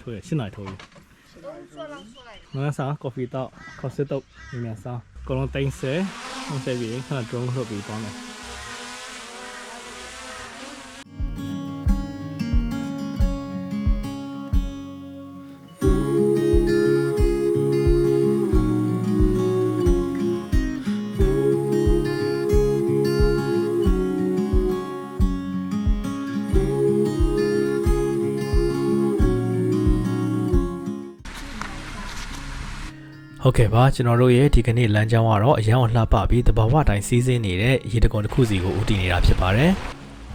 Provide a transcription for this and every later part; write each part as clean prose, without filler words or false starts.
ထိုးရ8နိုင်ထိုးပြီငါစားကော်ဖီတော့ကော်စစ်တော့ဒီမှာစားကောလုံးတိုင်းဆဲပြီးခဏ drone ထုတ်ပြီးပေါင်းတယ် ဟုတ်ကဲ့ပါကျွန်တော်တို့ရဲ့ဒီကနေ့လမ်းကြောင်းကတော့အရန်ကိုလှပပြီးတဘာဝတိုင်းစီးဆင်းနေတဲ့ရေတံခွန်တစ်ခုစီကိုဦးတည်နေတာဖြစ်ပါတယ်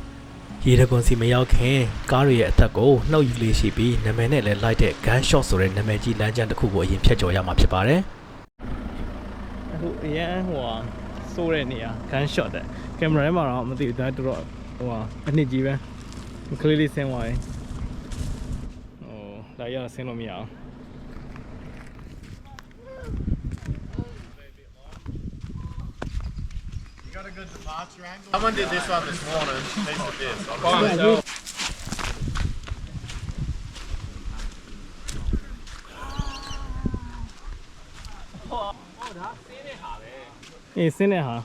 ။ရေတံခွန်စီမရောက်ခင်ကားတွေရဲ့အသက်ကိုနှုတ်ယူလေးရှိပြီးနာမည်နဲ့လည်းလိုက်တဲ့ gun shot ဆိုတဲ့နာမည်ကြီးလမ်းကြောင်းတစ်ခုကိုအရင်ဖြတ်ကျော်ရမှာဖြစ်ပါတယ်။အခုအရန်စိုးတဲ့နေရာ gun shot တဲ့ကင်မရာထဲမှာတော့မသိဘူးဒါတော့အနစ်ကြီးပဲကလေးလေးဆင်းသွားရင်ဒါရဆင်းလို့မရအောင် Got a good departure angle. Someone did this one this morning. These are this. By myself. Hey, seen it, huh?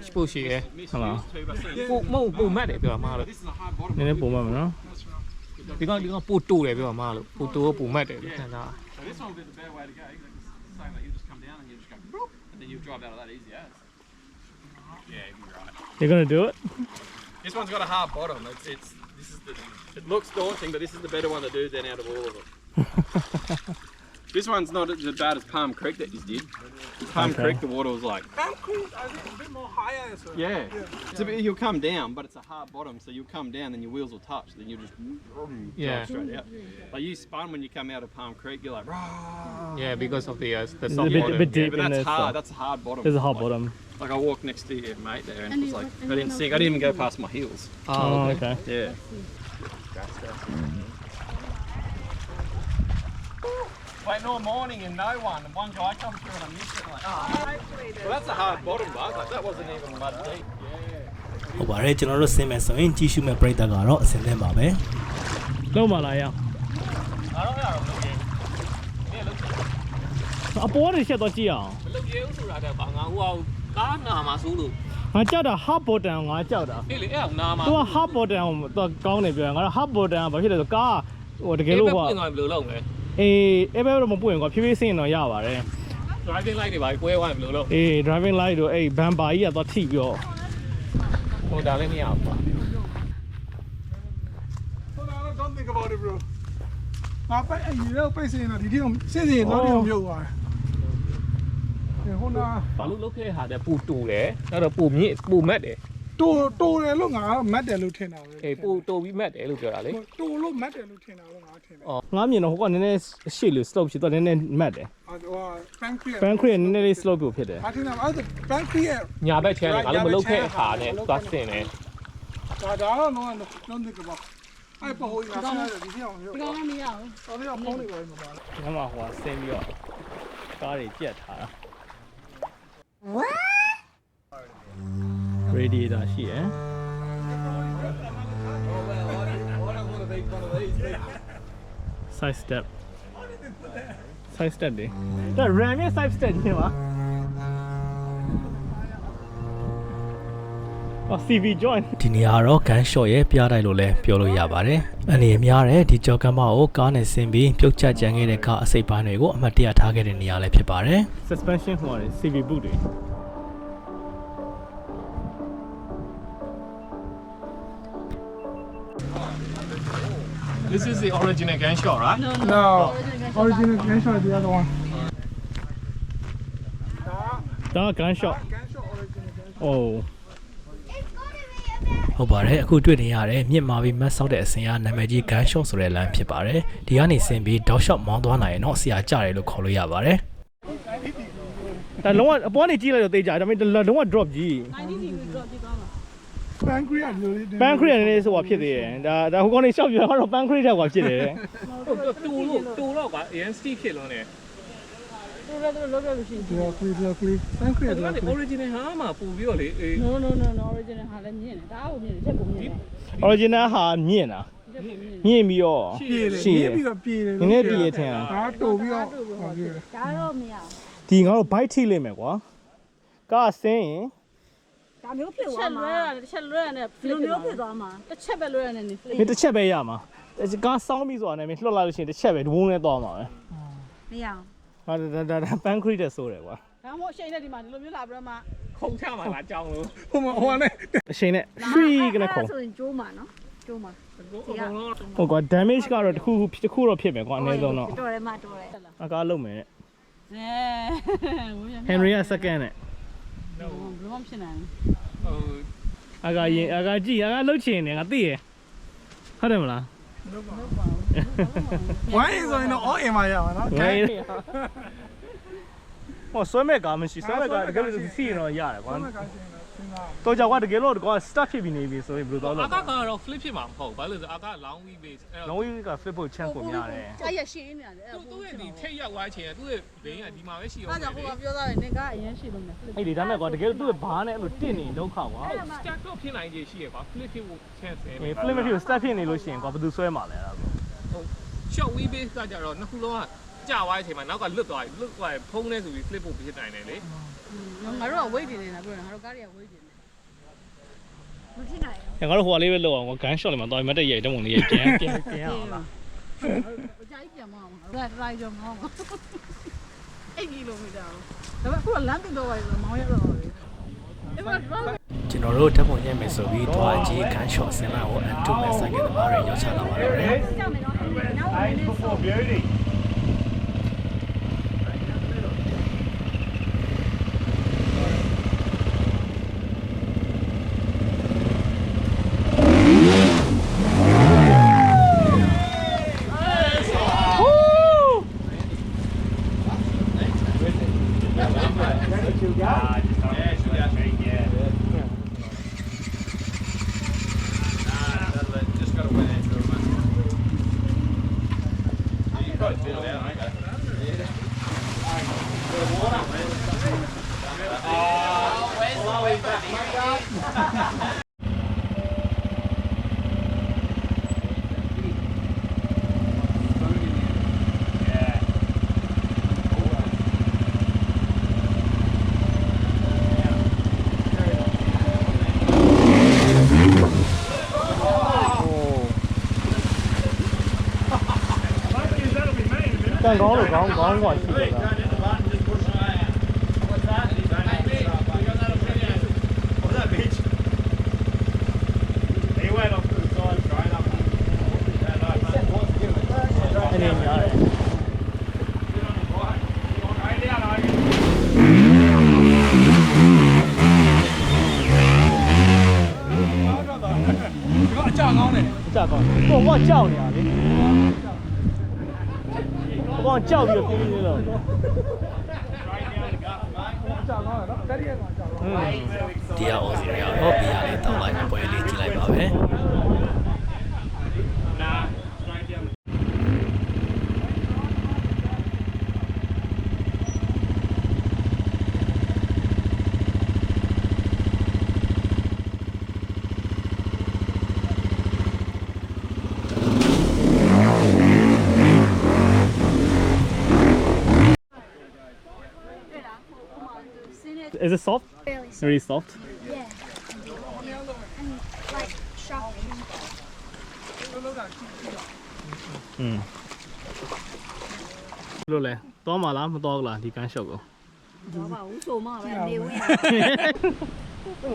Spooky, yeah. Hello. More mad if you're a model. Nene puma, no? You're going to put two if you're a model. Put two up, mad. So this one would be the better way to go. Saying that you just come down and you just go boop, and then you drive out of that easy as. Yeah, you're right. You're gonna do it? This one's got a hard bottom. It looks daunting, but this is the better one to do than out of all of them. This one's not as bad as Palm Creek that you did. Palm Creek, the water was like. Palm Creek, I think a bit more higher. So. Yeah. It's a bit, you'll come down, but it's a hard bottom, so you'll come down, then your wheels will touch, then you'll just drive straight out. Like you spun when you come out of Palm Creek, you're like, rah. Yeah, because of the It's soft water. a bit deep But in that's there. hard. That's a hard bottom. There's a hot bottom. Like I walked next to your mate there, and it was like I didn't sink. I didn't even go past my heels. Oh, okay. Yeah. Wait all morning and no one, and one guy comes through and I missed it. Like, well, that's a hard bottom, bud. Like that wasn't even mud deep. ဟုတ်ပါတယ်ကျွန်တော်တို့ဆင်းမယ်ဆိုရင်ကြီးစုမဲ့ပြိတ္တကတော့အစင်းသင်းပါပဲလုံးမလာရအောင် I don't know. Look here. Yeah, look. အပေါ်ကနေချက်တော့ကြည့်အောင် Look here, so that about now. Car nama sulu. ငါကြောက်တာ hot bottom ငါကြောက်တာ Really, yeah, nama. သူက hot bottom ကိုသူကောင်းနေပြောငါတို့ hot bottom ကဘာဖြစ်လဲဆိုကားဟိုတကယ်လို့ကွာ ငါဘယ်လိုလုပ်လဲ အေးအဲ့ဘက်တော့မပွင့်ကွာဖြည်းဖြည်းဆင်းရင်တော့ရပါတယ် driving light တွေပါကွဲသွားဘယ်လိုလုပ် အေး driving light တို့အဲ့ bumper ကြီးကတော့ထိပြော ဟိုဒါလည်းမရဘူးကွာ Hold on, don't think about it, bro. ငါပိုက်အရင်တော့ပိတ်စင်တော့ဒီထိအောင်စစ်စင်တော့ဒီအောင်ပြုတ်သွားတယ်ဟိုနာ ဘာလို့လုပ်ခဲ့ဟာတဲ့ပူတူတယ်အဲ့တော့ပူမြင့်ပူမတ်တယ် တိုးတယ်လို့ငါမတ်တယ်လို့ထင်တာပဲ အေးပူတိုပြီးမတ်တယ်လို့ပြောတာလေ တိုးလို့မတ်တယ်လို့ထင်တာလို့ငါထင်တယ် ငါမြင်တော့ဟိုကနည်းနည်းရှေ့လို့ slope ဖြစ်တော့နည်းနည်းမတ်တယ် ဟိုပန်ခရီ pancreas နည်းနည်းလေး slope ဖြစ်တယ် အထင်တာအဲ့ဒါပန်ခရီ ညာဘက်ချဲတယ်ငါလည်းမလုပ်ခဲ့ဟာနဲ့သွားစင်တယ် ဒါတော့တော့ don't think about အဲ့ပေါ်ဟိုငါဆက်ရတယ်ဒီထိအောင်ပြုတ် ဒီကောင်မရဘူး တော်တော်ဖုန်းနေပါလိမ့်မှာ ။ညမှာဟိုဆင်းပြီးတော့ကားတွေပြတ်ထားတာ။ Radiator ရှိရယ်။ Side step. Side step တွေ။ဒါ RAM ရဲ့ side step ကြီးပါ။CV join ဒီနေရာကတော့ gun shot ရဲ့ပြားတိုင်းလို့လည်းပြောလို့ရပါတယ်။အနေနဲ့များတဲ့ဒီကြောက်ကမ်းမကိုကားနဲ့ဆင်းပြီးပြုတ်ကျကြမ်းခဲ့တဲ့ကားအစိပ်ပိုင်းတွေကိုအမှတ်တရထားခဲ့တဲ့နေရာလည်းဖြစ်ပါတယ်။ Suspension ဟိုတယ် CV boot တွေ This is the original gun shot, right? No original gun shot the other one ဒါ gun shot gun shot original gun shot ဟုတ်ပါတယ်အခုတွေ့နေရတဲ့မြင့်မာပြီးမတ်ဆောက်တဲ့အစင်ကနာမည်ကြီး gun shot ဆိုတဲ့လမ်းဖြစ်ပါတယ်ဒီကနေဆင်းပြီး dog shot မောင်းသွားနိုင်ရင်တော့ဆရာကြတယ်လို့ခေါ်လို့ရပါတယ်ဒါလုံးဝအပေါ်နေကြည့်လိုက်တော့သိကြတယ်ဒါပေမဲ့လုံးဝ drop ကြီး 90 degree drop ဖြစ်သွားမှာ pancreas မျိုးလေး pancreas နည်းနည်းဆိုတာဖြစ်သေးတယ်ဒါဟိုကောင်နေရှောက်ပြတော့ pancreas တောက်ကဖြစ်တယ် တူလို့ကွာ ANC ဖြစ်လုံးတယ် လောက်လို့ရှိရင် ဒီတော့ကလေးစမ်းခရ ဒီ တော့ ကနေ original ဟာမှပို့ပြီးတော့လေအေး no original ဟာလည်းမြင်တယ်ဒါအောင်မြင်တယ်ချက်ကုန်မြင်တယ် original ဟာမြင့်တာ ချက်ကုန်မြင်တယ် မြင့်ပြီးတော့ ပြေးတယ် ရှည် ပြီးတော့ပြေးတယ် နည်းနည်းပြေးထင်တာ ဒါတိုးပြီးတော့ပြေးတယ် ဒါတော့မရ ဒီငါတို့ bike ထိလိမ့်မယ်ကွာကားဆင်းရင် ဒါမျိုးဖြစ်သွားမှာချက်လွဲရတယ်ဒီလိုမျိုးဖြစ်သွားမှာတစ်ချက်ပဲလွဲရတယ်နေ မင်းတစ်ချက်ပဲရမှာကားစောင်းပြီးဆိုတာနဲ့မင်းလွှတ်လိုက်လို့ရှိရင်တစ်ချက်ပဲဒဝုန်းနဲ့သွားမှာပဲ မရအောင် ဟာဒါပန်းခရစ်တဲ့ဆိုတယ်ကွာ ဒါမှမဟုတ်အရှိန်နဲ့ဒီမှာဒီလိုမျိုးလာပြီးတော့မှ ခုံချမှာလားကြောင်းလို့ ဟိုမှာဟိုနဲ့ အချိန်နဲ့ free ကနေခုံ ဆိုရင်ကျိုးမှာနော်ကျိုးမှာ အကုန်လုံး ဟုတ်ကွာ damage ကတော့တစ်ခုတော့ဖြစ်မယ်ကွာအနည်းဆုံးတော့ တော်တယ်မတော်တယ် အကားလုံးမယ် Henry Henry က second နဲ့ ဘယ်မှဖြစ်နိုင် ဟို အကားရင်အကားကြည့်အကားလှုပ်ချင်တယ်ငါသိရဟုတ်တယ်မလား ဝိုင်းဆိုရင်တော့ all in မှာရပါနော် ဟဲ့ဟောဆွဲမဲ့ကားမရှိဆွဲမဲ့ကားတကယ်လို့စီရင်တော့ရတယ်ကွာတော့ကြောက်ကတကယ်လို့ကွာ start ဖြစ်ပြီးနေပြီဆိုရင်ဘယ်လိုတော့ အာ လုပ် ကာကတော့ flip ဖြစ်မှာမဟုတ်ဘာလို့လဲဆိုအာကာ long wheel base အဲ့ လုံးဝက flip ဖို့ chance ကိုများတယ် ကြာရရှင်းနေရတယ် သူ့ရဲ့ဒီထိတ်ရောက်သွားချင်သူ့ရဲ့ဘိန်းကဒီမှာပဲရှိအောင် အဲ့ကြောင့်ဟိုကပြောသားတယ်နင်ကအရင်ရှိလို့မယ် အဲ့ဒီဒါမဲ့ကွာတကယ်လို့သူ့ဘာနဲ့အဲ့လိုတင့်နေဒုက္ခကွာ start တော့ဖြစ်နိုင်ခြေရှိရပါ flip ဖြစ်ဖို့ chance တယ် flip မရှိဘူး start ဖြစ်နေလို့ရှိရင်ကွာဘယ်သူဆွဲမှာလဲအဲ့ဒါ short wheel base ကကြတော့နှစ်ခုလုံးကကြာသွားတဲ့အချိန်မှာနောက်ကလွတ်သွားပြီလွတ်သွားဖုံးနေဆိုပြီး flip ဖို့ဖြစ်နိုင်တယ်လေ ငါတို့က weight တွေနေတာပြောတယ်ငါတို့ကားတွေက weight တွေနေမဖြစ်နိုင် ငါတို့ဟိုကလေးပဲလောက်အောင်ကွာ gun shot လေးမှာတော့မတ်တက်ရိုက်တုံးလေးရိုက်ပြန်အောင်လား ဘူးကြာကြီးပြန်မအောင်ဒါတရိုက်ကြောင်မအောင်8ကီလိုမီတာဒါပေမဲ့ခုကလမ်းတင်တော့ပါဆိုမောင်းရတော့လေအဲ့မှာ ကျွန်တော်တို့ဓာတ်ပုံရိုက်မယ်ဆိုပြီးတွားကြီးခန်းလျှော်ဆင်းလာကိုအတူမဲ့ဆိုင်ကသမားတွေရောက်ချလာပါတော့တယ် ကြောက်မယ်နော်နောက်ဝင်နေဆို Just got to wait into it, man. You got it out, okay. Đang có rồi có ngoài xịt rồi. Anh em nhớ đấy. Chả còn. Có quá chào nè. Con chào được cái gì rồi. တရားအောင်စီရတော့ဘီယာလေးတောင်းလိုက်ပွဲလေးကြည့်လိုက်ပါပဲ Is it soft? Very soft. Yeah. And like shocking. လို့လဲသွားမှာလားမသွားဘူးလားဒီကန်းရှော့ကို တော့ပါဘူးဆိုမှပဲနေဝင်ရ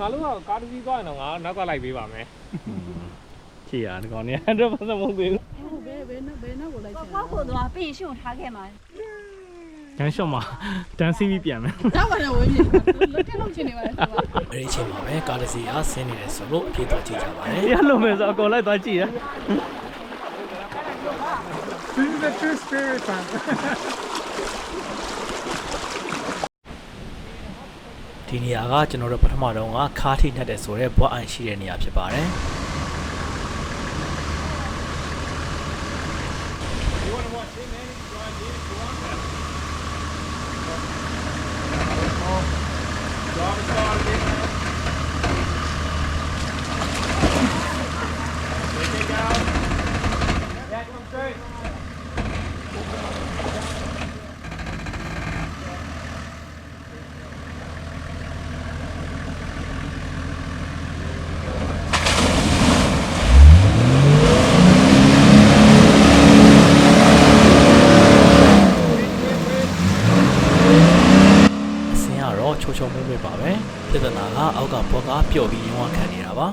ငါတို့ကကားတစ်စီးသွားရင်တော့ငါနောက်ကလိုက်ပေးပါမယ် ချီရဒီကောင်နေ100%မဟုတ်သေးဘူး ဘယ်နောက်ကိုလိုက်ချင် 包括的话，被信用查开嘛。 ကန်းရှော့မှာတန်းစီးပြီးပြန်မယ် တော့ပါတော့ဝင်နေလက်တက်လုံးချင်နေပါလေဆိုတော့ အဲ့ဒီအချိန်မှာပဲကားတစ်စီးအားဆင်းနေတယ်ဆိုလို့ပြေးသွားကြည့်ကြပါတယ် ရလို့မယ်ဆိုအကုန်လိုက်သွားကြည့်ရ This is the true spirit, man. ဒီနေရာကကျွန်တော်တို့ပထမတော့ကခါးထိနှက်တယ်ဆိုတော့ဘွားအိုင်ရှိတဲ့နေရာဖြစ်ပါတယ် You want to watch him, man? He's right here if you want. ပါပဲပြဿနာကအောက်ကဘောကပျော့ပြီးရုံးဝခံနေတာပါ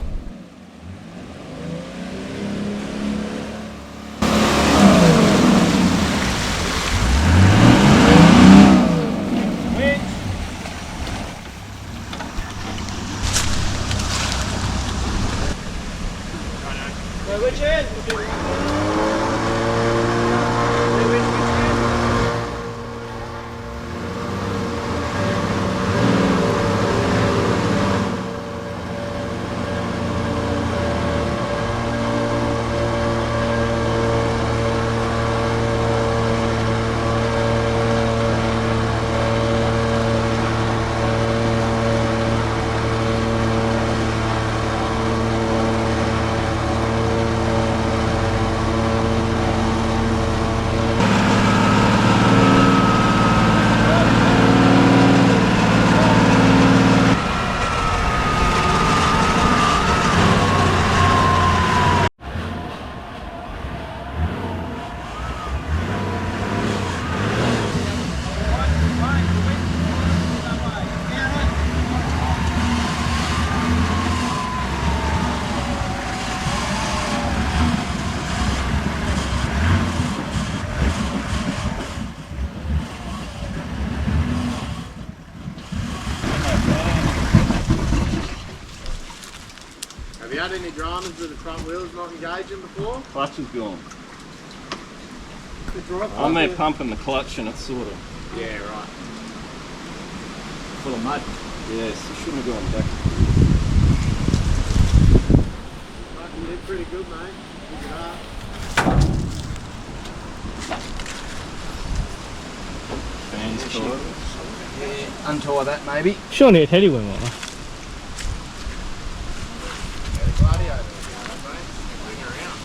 Have you had any dramas with the front wheels not engaging before? Clutch is gone. The drive I may pump in the clutch and it's sort of Yeah, right. full of mud. Yes, it shouldn't have gone back. Fucking did pretty good, mate. Pick it up. Fans tight. Untie that maybe. ရှော့နေအထဲလေးဝင်ပါလား Gladiator, mate. Bring her around.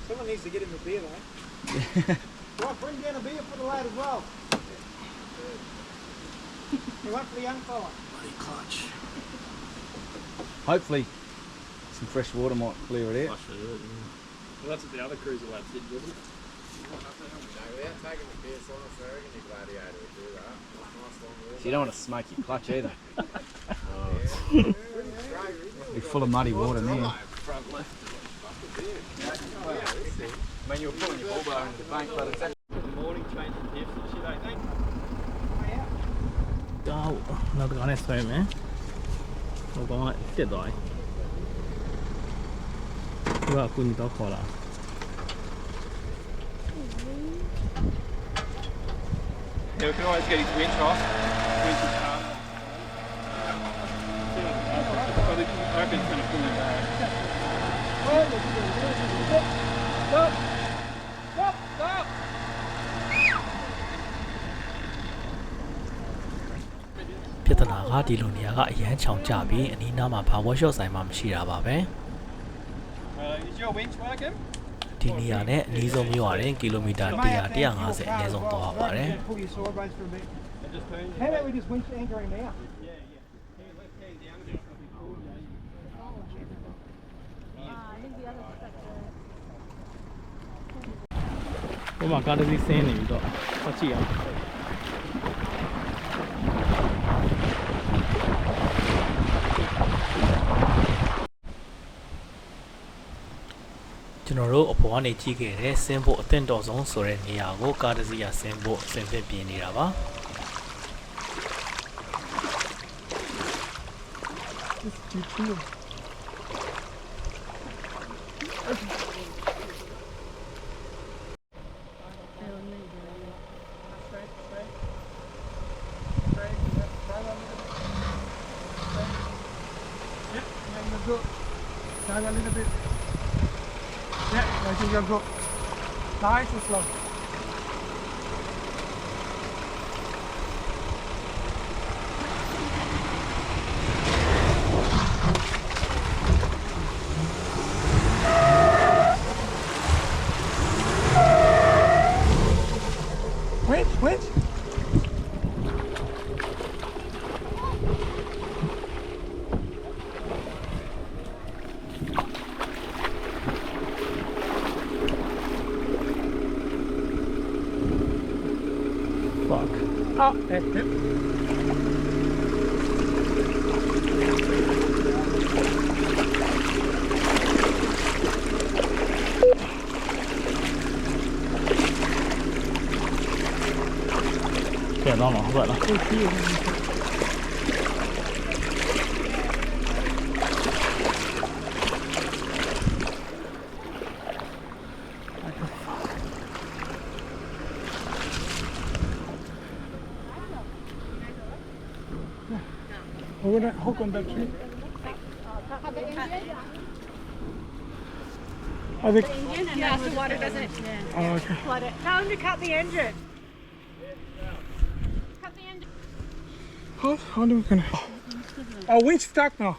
Someone needs to get him a beer, though. Right, bring down a beer for the lad as well. You want for the young fella? Hopefully, some fresh water might clear it out. Well, that's what the other cruiser lads did, wasn't it? No, without taking the piss on us, I reckon your Gladiator would do that. Nice long wheel. So you don't want to smoke your clutch either. Straight, Be full of muddy water now. Front left. When you were pulling your bull bar into the bank, but it's In the morning, changing diffs and shit, I think. တောက်နောက်တစ်ခါနဲ့ဆွဲမယ်ဟိုကောင်ကတက်သွားပြီသူကအကူညီတော့ခေါ်လာ Yeah, we can always get his winch off. Winch is hard. I reckon it's going to pull him back. Stop! Stop! Stop! ပြဿနာကဒီလိုနေရာကအရန်ချောင်ကြပြီးအနီးနားမှာဘာဝေါ်ရှော့ဆိုင်မှမရှိတာပါပဲ Is your winch working? ဒီနေရာနဲ့အနီးဆုံးမြို့ရတယ်ကီလိုမီတာ100 150အနည်းဆုံးသွားပါပါတယ် Pull your sideways for a bit. It just turns. How about we just winch anchoring now? Yeah, yeah. Here, let's carry the angle. It'll be cool, yeah. I think the other sector. ဟိုမှာကားတစ်စီးဆင်းနေပြီတော့ဆက်ကြည့်အောင် ကျွန်တော်တို့အပေါ်ကနေကြည့်ခဲ့တဲ့ဆင်းဖို့အသင့်တော်ဆုံးဆိုတဲ့နေရာကိုကားတစ်စီးရဆင်းဖို့အဆင်သင့်ပြင်နေတာပါ Go. Drive a little bit. Yeah, I think you'll go. Nice and slow. Winch, winch. fuck Ah, yep. Kẹt đó mà không vậy đâu. Over there, hook on that tree. I think. Yeah, so water doesn't Oh, okay. flood it. Tell him to cut the engine. Cut the engine. How do we connect? Our winch stuck now.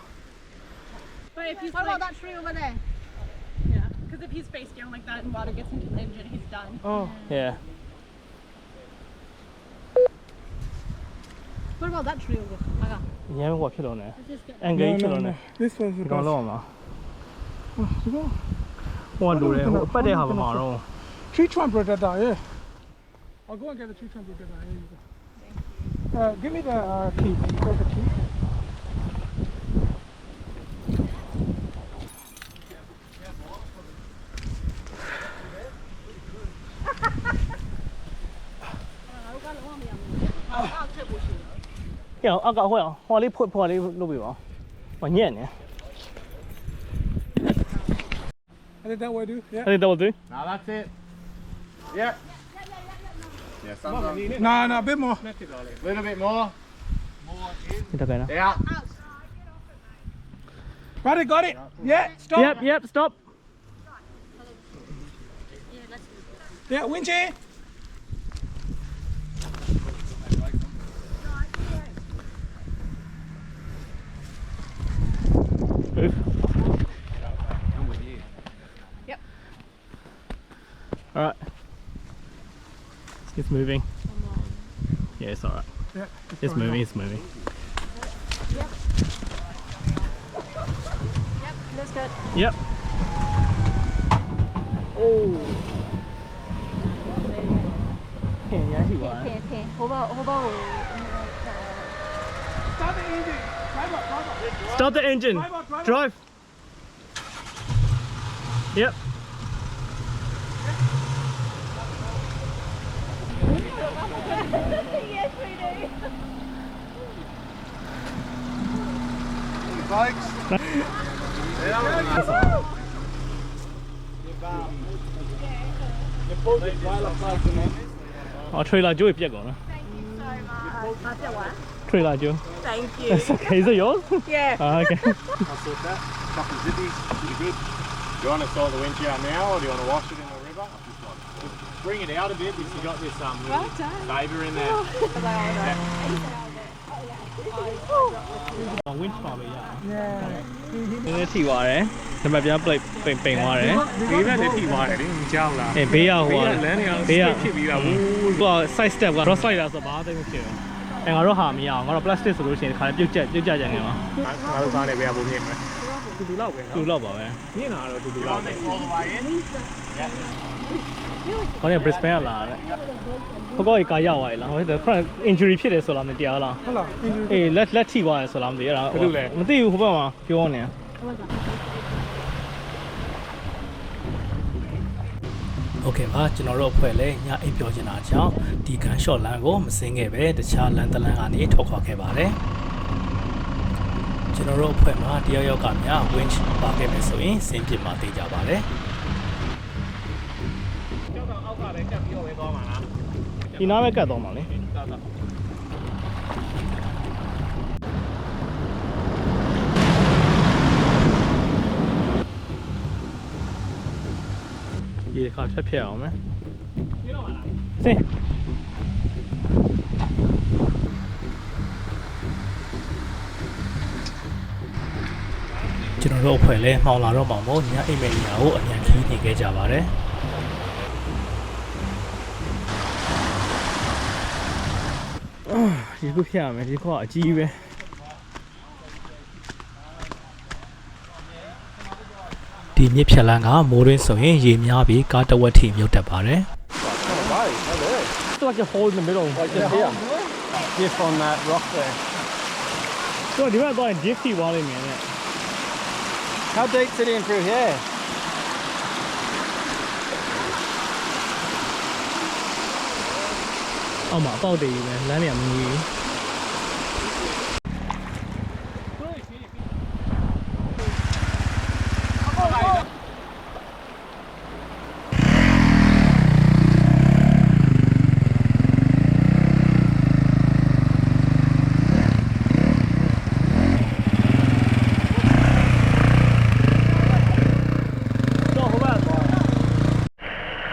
But if he's what about that tree over there? Yeah, because if he's face down like that and water gets into the engine, he's done. Oh. Yeah. What about that tree over there? Nhớ qua cái đồ này. Let's just get Anh No, gấy no, cái đồ no. này. This one's the Còn best. lo mà. Oh, you go. Qua đồ này, bắt đây học mà đâu. Tree trunk protector, yeah. I'll go and get the tree trunk protector. Here you go. Give me the key. You got the key. Kiểu ác gạo à? Hoa lý phụt hoa lý lúc bị bảo. Mà nhẹ nhỉ. I think that way, dude. Yeah. Đây đâu chứ? Now that's it. Yep. Yeah, sometimes. No, a bit more. Little bit more. Thì cái nào. Out. Got it. Yeah, stop. Yep, stop. Yeah, winchy. Move. Yep. All right. It's moving. Yeah, it's all right. Yeah. It's moving. It's moving. Yep, that's good. Yep. Oh. Kìa giá thì quá. Okay. Hố Start the engine. Drive up. Start the engine. Drive. Yep. Yes, we do. Folks. I'll trailer Joe if you're gonna. Trailer Joe. Thank you. That's okay. Is it yours? Yeah. Okay. I'll sort that. Couple of zippies. Pretty good. Do you want to sort the winch out now or do you want to wash it in the river? Just bring it out a bit because you got this Well done. saver in there. Winch ပါပဲရအောင်။နည်းနည်းထိသွားတယ်။ဒီမှာပြန်ပိန်သွားတယ် ဒီဘက်လည်းထိသွားတယ်လေမကြောက်လား ။အေးဘေးရောက်ဟို လမ်းတွေက ဖြစ်ပြီးတာ။ဟို side step က cross slider ဆိုဘာသိမဖြစ်ဘူး။အဲငါတို့ဟာမရအောင်ငါတို့ plastic ဆိုလို့ရှိရင်ဒီခါလေးပြုတ်ကျကြတယ်ငါမှာ ငါတို့ကားနဲ့ဘယ်ပုံမြင်မလဲတူတူလောက်ပဲ ။သူ့လောက်ပါပဲ မြင်လာတော့တူတူလောက်ပဲ ။ခေါင်းက Brisbane လာတယ်။ဟိုကောကြီးကာရောက်သွားပြီလား။ဟို front injury ဖြစ်တယ်ဆိုလားမတရားလား Hold on. ။အေးလက်ထိသွားတယ်ဆိုလားမသိအဲ့ဒါမသိဘူးဟိုဘက်မှာပြောနေ။ Okay ပါကျွန်တော်တို့အဖွဲ့လည်းညအိပ်ပျော်နေတာကြောင့်ဒီကန်ရှော့လမ်းကိုမစင်းခဲ့ပဲတခြားလမ်းတစ်လမ်းကနေထွက်ခွာခဲ့ပါတယ်ကျွန်တော်တို့အဖွဲ့မှာတယောက်ယောက်ကများ winch ပါခဲ့မယ်ဆိုရင်စင်းပြစ်မှာသိကြပါတယ် ကြောက်တော့အောက်ကပဲတက်ပြီးတော့ဝဲသွားမှာလား ဒီနားပဲကတ်သွားမှာလေ ရေခါဖြတ်ဖြတ်အောင်မယ်စင် ကျွန်တော်တို့အဖွဲ့လည်းမှောင်လာတော့မှမို့ညအိပ်မယ့်နေရာကိုအမြန်ခီးနေခဲ့ကြပါတယ် ဒီခုဖြတ်ရမယ်ဒီခုကအကြီးပဲဒီမြစ်ဖြတ်လမ်းကမိုးရင်းဆိုရင်ရေများပြီးကားတစ်ဝက်ထိမြုပ်တတ်ပါတယ် It's like a hole in the middle. Like just here. diff on that rock there. ဆိုတော့ဒီဘက်သွားရင် diff ထိသွားလိမ့်မယ်နဲ့ How deep's it in through here? အောက်မှာအပေါက်တည်ကြီးပဲလမ်းတွေကမမြည်ဘူး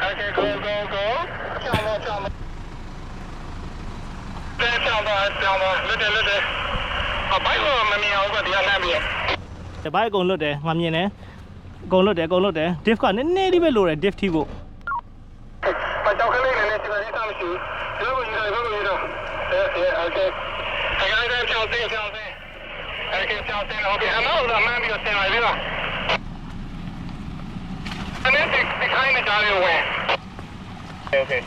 Okay, go, go, go. Chamo, chamo. Chamo, look at. အပိုင်ကမမြင်အောင်ကတရားလမ်းပြီး တပိုင်းအကုန်လွတ်တယ်ငါမြင်တယ်အကုန်လွတ်တယ် diff ကနည်းနည်းလေးပဲလိုတယ် diff ထိဖို့ ပတ်တော့ခလေးနဲ့စီမံရေးသားမရှိဘူးဘယ်လိုယူတော့okay အကြိုက်တဲ့ဖြောင်းစင်းokay ဖြောင်းစင်း okay အနောက်လာမှန်းပြီးတော့ဆင်လာပြီလားအဲ့ဒီခိုင်းနေကြတယ်ဝင် okay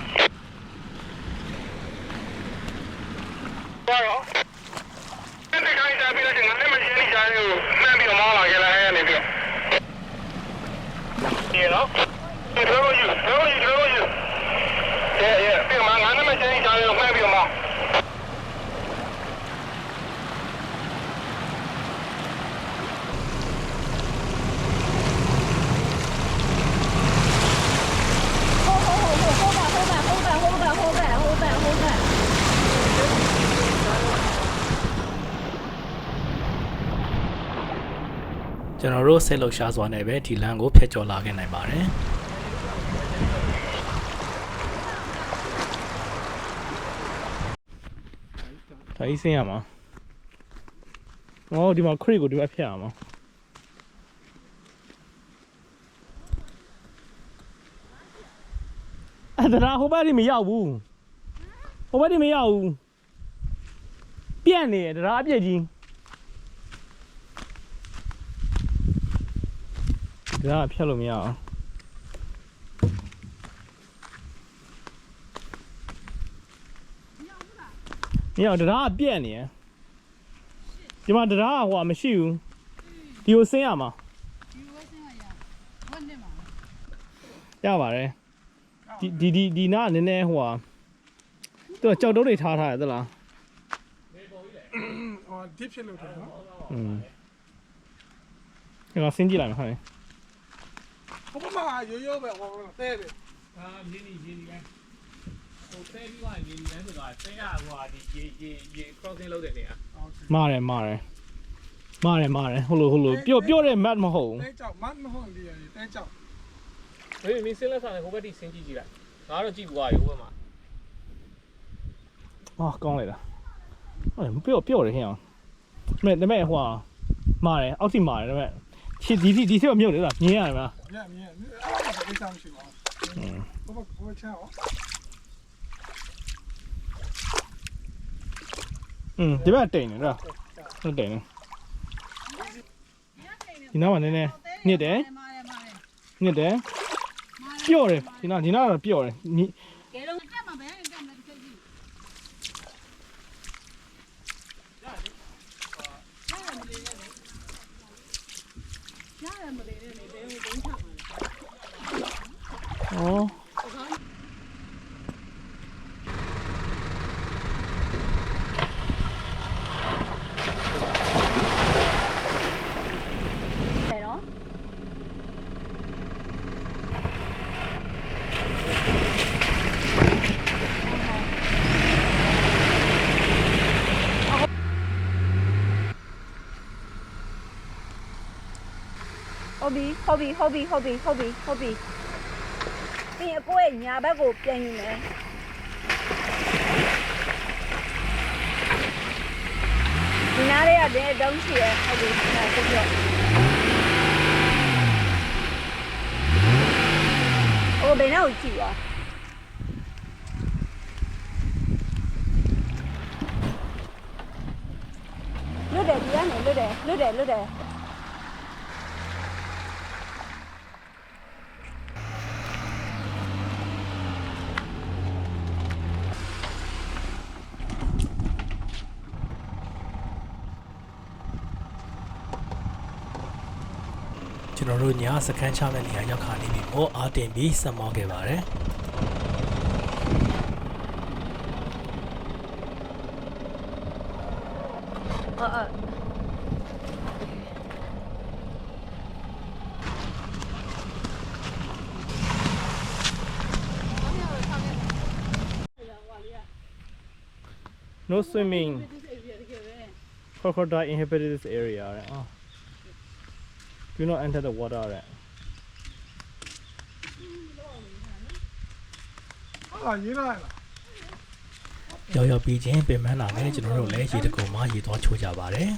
ဘာရောဒီခိုင်းကြပြီးတော့ငါလည်းမရှင်းနေကြဘူးမှန်းပြီးတော့မောင်းလာကြလားအဲ့နေပြီးyou know Throw you. Yeah. Big man, I'm not saying that you're maybe a mom. Hold back. ကျွန်တော်တို့ဆက်လှုပ်ရှားစွာနဲ့ပဲဒီလမ်းကိုဖျက်ကျော်လာခဲ့နိုင်ပါတယ်ဒါကြီးဆင်းရမှာဟောဒီမှာခရစ်ကိုဒီဘက်ဖျက်ရမှာအဲ့ဒါဟိုဘက်ဒီမရောက်ဘူးပြန့်နေတယ်ဒါအပြည့်ကြီးဒါကဖြတ်လို့မရအောင်မရတရားကပြက်နေရဒီမှာတရားကဟိုမရှိဘူးဒီကိုဆင်းရမှာရပါတယ်ဒီနားနည်းနည်းဟိုသူကကြောက်တုံးတွေထားရတယ်သလား ဟော deep ဖြစ်လို့တယ်နော် ငါဆင်းကြည့်လိုက်မှာဟုတ်တယ် ဟိုမှာရိုးပဲဟောတဲတယ် အာမြင်းကြီးပဲဟိုဆဲပြီးသွားရင်မြင်းကြီးဆိုတာဆဲကဟိုဒီရေ crossing လုပ်တဲ့နေရာ မာတယ်ဟိုလိုပြော့တဲ့ mat မဟုတ် တဲကြောက်မတ်မဟုတ်ဒီတဲကြောက် မင်းစင်းလက်ဆောင်ဟိုဘက်ထိဆင်းကြည့်လိုက်ငါတော့ကြည့်ဘူးကွာဟိုဘက်မှာ အာကောင်းလိုက်တာဟုတ်တယ်ပြော့တယ်ဟင်းအောင်ဒါမဲ့ဟိုမာတယ်အောက်ထိမာတယ်ဒါမဲ့ဒီဆက်မြုပ်တယ်လားမြင်ရတယ်မလား မြင်အဲ့ဒါကိစ္စမရှိပါဘူးဟိုချောင်းဒီဘက်တိန်နေတာဟုတ်တယ်ဒီနားမှာနည်းနည်းညစ်တယ်ပြော့တယ်ဒီနားတော့ပြော့တယ် ကဲတော့တက်မှာပဲတက်မှာတစ်ချက်ကြီးရတယ်မလေးနဲ့ဘယ်လိုဒင်းချမှာလဲ ဩဟုတ်ပြီပြီးအကိုရဲ့ညာဘက်ကိုပြန်ယူမယ်ဒီနားလေးကတည်းကတုံးရှိရဟုတ်ပြီဆက်ပြောအိုဘယ်နဲ့ကိုကြည့်ပါလွတ်တယ်ဒီကနေလွတ်တယ် ဟ ကျွန်တော်တို့ညစခန်းချမဲ့နေရာရောက်ခါနေပြီမို့အားတင်ပြီးဆက်မောင်းခဲ့ပါတယ် No swimming. Crocodile inhabited this area. Right? Oh. Do not enter the water. Right? ဟာရေးလိုက်လား ရောက်ပြီးချင်းပြင်ပန်းလာနဲ့ကျွန်တော်တို့လည်းရေတကုံမှာရေသွားချိုးကြပါတယ်